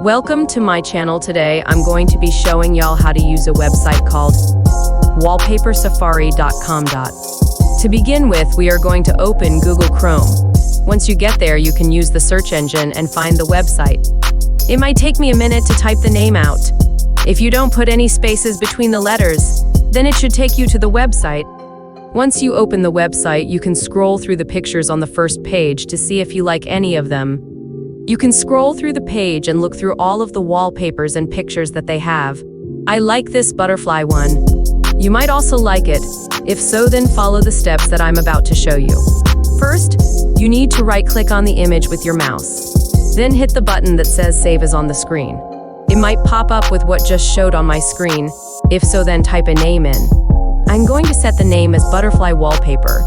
Welcome to my channel. Today I'm going to be showing y'all how to use a website called Wallpapersafari.com. To begin with, we are going to open Google Chrome. Once you get there, you can use the search engine and find the website. It might take me a minute to type the name out. If you don't put any spaces between the letters, then it should take you to the website. Once you open the website, you can scroll through the pictures on the first page to see if you like any of them. You can scroll through the page and look through all of the wallpapers and pictures that they have. I like this butterfly one. You might also like it. If so, then follow the steps that I'm about to show you. First, you need to right-click on the image with your mouse. Then hit the button that says Save as on the screen. It might pop up with what just showed on my screen. If so, then type a name in. I'm going to set the name as Butterfly Wallpaper.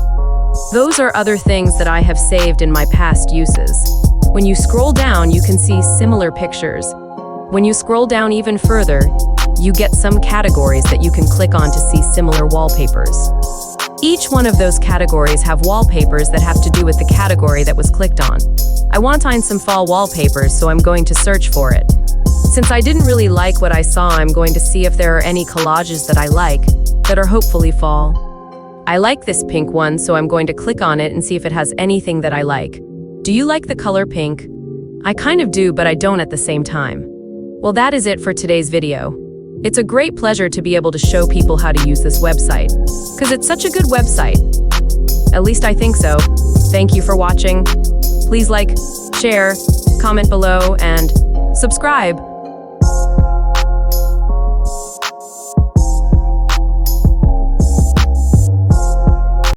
Those are other things that I have saved in my past uses. When you scroll down, you can see similar pictures. When you scroll down even further, you get some categories that you can click on to see similar wallpapers. Each one of those categories have wallpapers that have to do with the category that was clicked on. I want to find some fall wallpapers, so I'm going to search for it. Since I didn't really like what I saw, I'm going to see if there are any collages that I like that are hopefully fall. I like this pink one, so I'm going to click on it and see if it has anything that I like. Do you like the color pink? I kind of do, but I don't at the same time. Well, that is it for today's video. It's a great pleasure to be able to show people how to use this website, because it's such a good website. At least I think so. Thank you for watching. Please like, share, comment below, and subscribe.